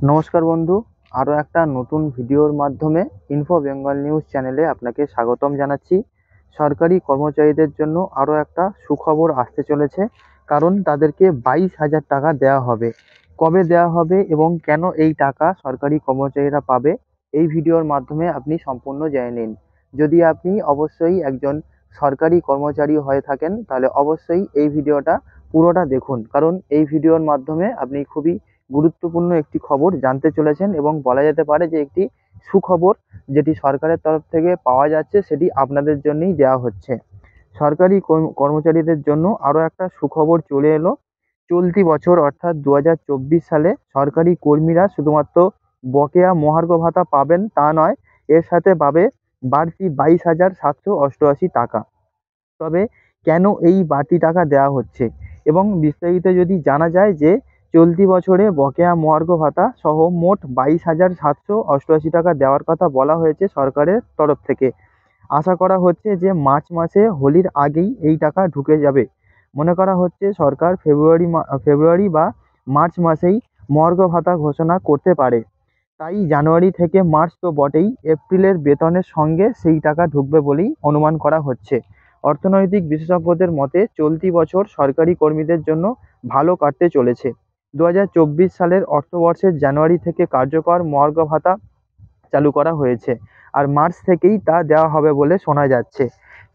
নমস্কার বন্ধু, আরও একটা নতুন ভিডিওর মাধ্যমে ইনফো বেঙ্গল নিউজ চ্যানেলে আপনাকে স্বাগতম জানাচ্ছি। সরকারি কর্মচারীদের জন্য আরও একটা সুখবর আসতে চলেছে, কারণ তাদেরকে 22,000 টাকা দেওয়া হবে। কবে দেওয়া হবে এবং কেন এই টাকা সরকারি কর্মচারীরা পাবে, এই ভিডিওর মাধ্যমে আপনি সম্পূর্ণ জেনে নিন। যদি আপনি অবশ্যই একজন সরকারি কর্মচারী হয়ে থাকেন, তাহলে অবশ্যই এই ভিডিওটা পুরোটা দেখুন, কারণ এই ভিডিওর মাধ্যমে আপনি খুবই গুরুত্বপূর্ণ একটি খবর জানতে চলেছেন এবং বলা যেতে পারে যে একটি সুখবর যেটি সরকারের তরফ থেকে পাওয়া যাচ্ছে, সেটি আপনাদের জন্যই দেওয়া হচ্ছে। সরকারি কর্মচারীদের জন্য আরও একটা সুখবর চলে এলো। চলতি বছর অর্থাৎ 2024 সালে সরকারি কর্মীরা শুধুমাত্র বকেয়া মহার্ঘ ভাতা পাবেন তা নয়, এর সাথে পাবে বাড়তি 22,788 টাকা। তবে কেন এই বাড়তি টাকা দেওয়া হচ্ছে এবং বিস্তারিত যদি জানা যায় যে চলতি বছরে বকেয়া মহার্ঘ ভাতা সহ মোট 22,788 টাকা দেওয়ার কথা বলা হয়েছে সরকারের তরফ থেকে। আশা করা হচ্ছে যে মার্চ মাসে হোলির আগেই এই টাকা ঢুকে যাবে। মনে করা হচ্ছে সরকার ফেব্রুয়ারি বা মার্চ মাসেই মহার্ঘ ভাতা ঘোষণা করতে পারে। তাই জানুয়ারি থেকে মার্চ তো বটেই, এপ্রিলের বেতনের সঙ্গে সেই টাকা ঢুকবে বলেই অনুমান করা হচ্ছে। অর্থনৈতিক বিশেষজ্ঞদের মতে চলতি বছর সরকারি কর্মীদের জন্য ভালো কাটতে চলেছে। 2024 সালের অর্থবর্ষের জানুয়ারি থেকে কার্যকর মহার্ঘ ভাতা চালু করা হয়েছে, আর মার্চ থেকেই তা দেওয়া হবে বলে শোনা যাচ্ছে।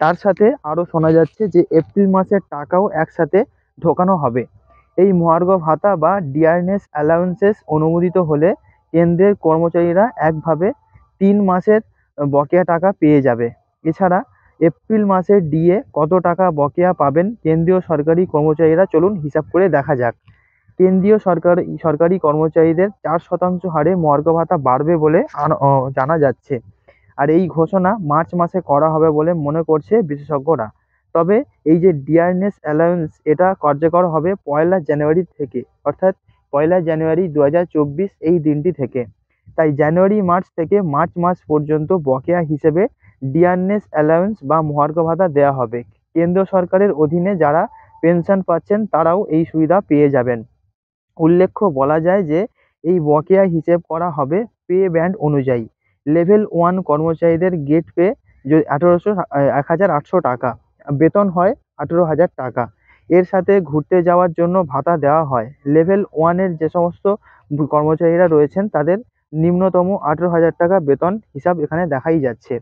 তার সাথে আরও শোনা যাচ্ছে যে এপ্রিল মাসের টাকাও একসাথে ঢোকানো হবে। এই মহার্ঘ ভাতা বা ডিয়ারনেস অ্যালাউন্সেস অনুমোদিত হলে কেন্দ্রের কর্মচারীরা একভাবে 3 মাসের বকেয়া টাকা পেয়ে যাবে। এছাড়া এপ্রিল মাসের ডিএ কত টাকা বকেয়া পাবেন কেন্দ্রীয় সরকারি কর্মচারীরা, চলুন হিসাব করে দেখা যাক। কেন্দ্রীয় সরকারি কর্মচারীদের 4% হারে মহার্ঘ ভাতা বাড়বে বলে জানা যাচ্ছে, আর এই ঘোষণা মার্চ মাসে করা হবে বলে মনে করছে বিশেষজ্ঞরা। তবে এই যে ডিয়ারনেস অ্যালাউন্স, এটা কার্যকর হবে 1 জানুয়ারি থেকে, অর্থাৎ 1 জানুয়ারি 2024 এই দিনটি থেকে। তাই জানুয়ারি মার্চ থেকে মার্চ মাস পর্যন্ত বকেয়া হিসেবে ডিয়ারনেস অ্যালাউন্স বা মহার্ঘ ভাতা দেওয়া হবে। কেন্দ্র সরকারের অধীনে যারা পেনশন পাচ্ছেন তারাও এই সুবিধা পেয়ে যাবেন। উল্লেখ্য বলা যায় যে এই বকেয়া হিসেব করা হবে পে ব্যান্ড অনুযায়ী। লেভেল 1 কর্মচারীদের গেট পে 1,800 টাকা, বেতন হয় 18,000 টাকা। এর সাথে ঘুরতে যাওয়ার জন্য ভাতা দেওয়া হয়। লেভেল 1-এর যে সমস্ত কর্মচারীরা রয়েছেন তাদের নিম্নতম 18,000 টাকা বেতন হিসাব এখানে দেখাই যাচ্ছে।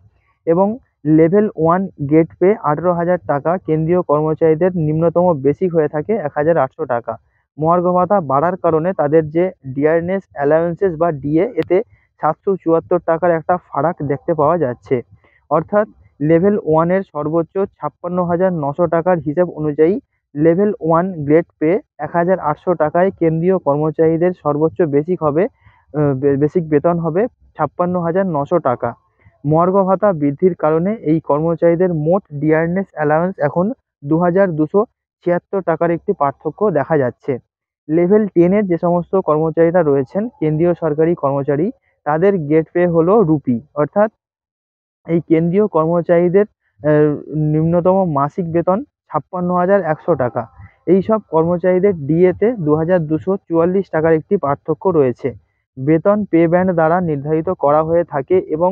এবং লেভেল 1 গেট পে 18,000 টাকা কেন্দ্রীয় কর্মচারীদের নিম্নতম বেসিক হয়ে থাকে 1,800 টাকা। মহার্ঘ ভাতা বাড়ার কারণে তাদের যে ডিয়ারনেস অ্যালাউন্সেস বা ডিএ, এতে 774 টাকার একটা ফারাক দেখতে পাওয়া যাচ্ছে। অর্থাৎ লেভেল 1-এর সর্বোচ্চ 56,900 টাকার হিসাব অনুযায়ী লেভেল 1 গ্রেড পে 1,800 টাকায় কেন্দ্রীয় কর্মচারীদের সর্বোচ্চ বেসিক হবে, বেসিক বেতন হবে 56,900 টাকা। মহার্ঘ ভাতা বৃদ্ধির কারণে এই কর্মচারীদের মোট ডিয়ারনেস অ্যালাউন্স এখন 2,276 টাকার একটি পার্থক্য দেখা যাচ্ছে। লেভেল 10-এর যে সমস্ত কর্মচারীরা রয়েছেন কেন্দ্রীয় সরকারি কর্মচারী, তাদের গেট পে হলো রুপি। অর্থাৎ এই কেন্দ্রীয় কর্মচারীদের নিম্নতম মাসিক বেতন 56,100 টাকা। এই সব কর্মচারীদের ডিএতে 2,244 টাকার একটি পার্থক্য রয়েছে। বেতন পে ব্যান্ড দ্বারা নির্ধারিত করা হয়ে থাকে এবং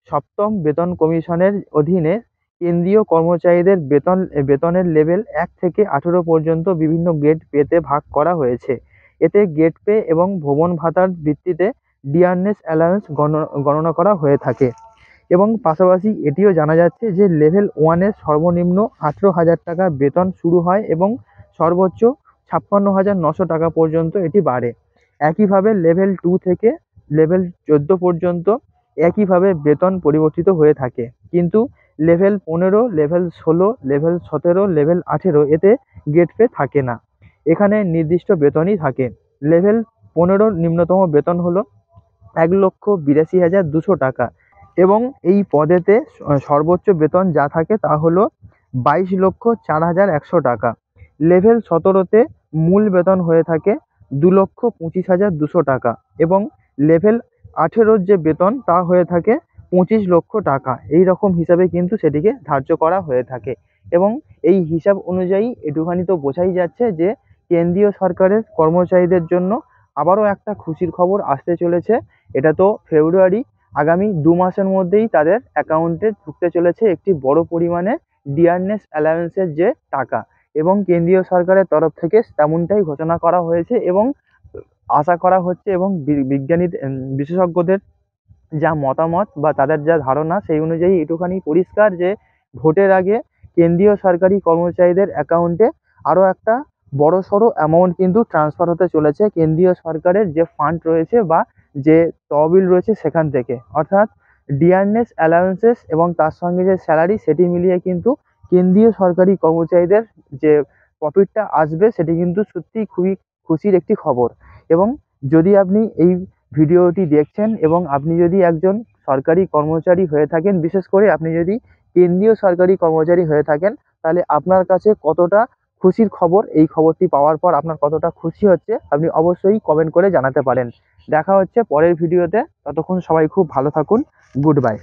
সপ্তম বেতন কমিশনের অধীনে কেন্দ্রীয় কর্মচারীদের বেতনের লেভেল 1 থেকে 18 পর্যন্ত বিভিন্ন গ্রেড পেতে ভাগ করা হয়েছে। এতে গেট পে এবং ভ্রমণ ভাতার ভিত্তিতে ডিয়ারনেস অ্যালাউন্স গণনা করা হয়ে থাকে। এবং পাশাপাশি এটিও জানা যাচ্ছে যে লেভেল 1-এর সর্বনিম্ন 18,000 টাকা বেতন শুরু হয় এবং সর্বোচ্চ 56,900 টাকা পর্যন্ত এটি বাড়ে। একইভাবে লেভেল 2 থেকে লেভেল 14 পর্যন্ত একইভাবে বেতন পরিবর্তিত হয়ে থাকে, কিন্তু লেভেল 15, লেভেল 16, লেভেল 17, লেভেল 18 এতে গেট পে থাকে না। এখানে নির্দিষ্ট বেতনই থাকে। লেভেল 15 নিম্নতম বেতন হলো 1,82,200 টাকা এবং এই পদেতে সর্বোচ্চ বেতন যা থাকে তা হলো 22,04,100 টাকা। লেভেল 17-তে মূল বেতন হয়ে থাকে 2,25,200 টাকা এবং লেভেল 18-র যে বেতন তা হয়ে থাকে 25 লক্ষ টাকা। এই রকম হিসাবে কিন্তু সেটিকে ধার্য করা হয়ে থাকে এবং এই হিসাব অনুযায়ী একটুখানি তো বোঝাই যাচ্ছে যে কেন্দ্রীয় সরকারের কর্মচারীদের জন্য আবারও একটা খুশির খবর আসতে চলেছে। এটা তো ফেব্রুয়ারি, আগামী 2 মাসের মধ্যেই তাদের অ্যাকাউন্টে ঢুকতে চলেছে একটি বড় পরিমাণে ডিয়ারনেস অ্যালাউন্সের যে টাকা, এবং কেন্দ্রীয় সরকারের তরফ থেকে তেমনটাই ঘোষণা করা হয়েছে এবং আশা করা হচ্ছে, এবং বিজ্ঞানী বিশেষজ্ঞদের যা মতামত বা তাদের যা ধারণা সেই অনুযায়ী একটুখানি পরিষ্কার যে ভোটের আগে কেন্দ্রীয় সরকারি কর্মচারীদের অ্যাকাউন্টে আরও একটা বড়সড় অ্যামাউন্ট কিন্তু ট্রান্সফার হতে চলেছে কেন্দ্রীয় সরকারের যে ফান্ড রয়েছে বা যে তহবিল রয়েছে সেখান থেকে। অর্থাৎ ডিয়ারনেস অ্যালাউন্সেস এবং তার সঙ্গে যে স্যালারি সেটি মিলিয়ে কিন্তু কেন্দ্রীয় সরকারি কর্মচারীদের যে প্রফিটটা আসবে সেটি কিন্তু সত্যিই খুবই খুশির একটি খবর। এবং যদি আপনি এই ভিডিওটি দেখছেন এবং আপনি যদি একজন সরকারি কর্মচারী হয়ে থাকেন, বিশেষ করে আপনি যদি কেন্দ্রীয় সরকারি কর্মচারী হয়ে থাকেন, তাহলে আপনার কাছে কতটা খুশির খবর, এই খবরটি পাওয়ার পর আপনার কতটা খুশি হচ্ছে আপনি অবশ্যই কমেন্ট করে জানাতে পারেন। দেখা হচ্ছে পরের ভিডিওতে, ততক্ষণ সবাই খুব ভালো থাকুন। Good bye.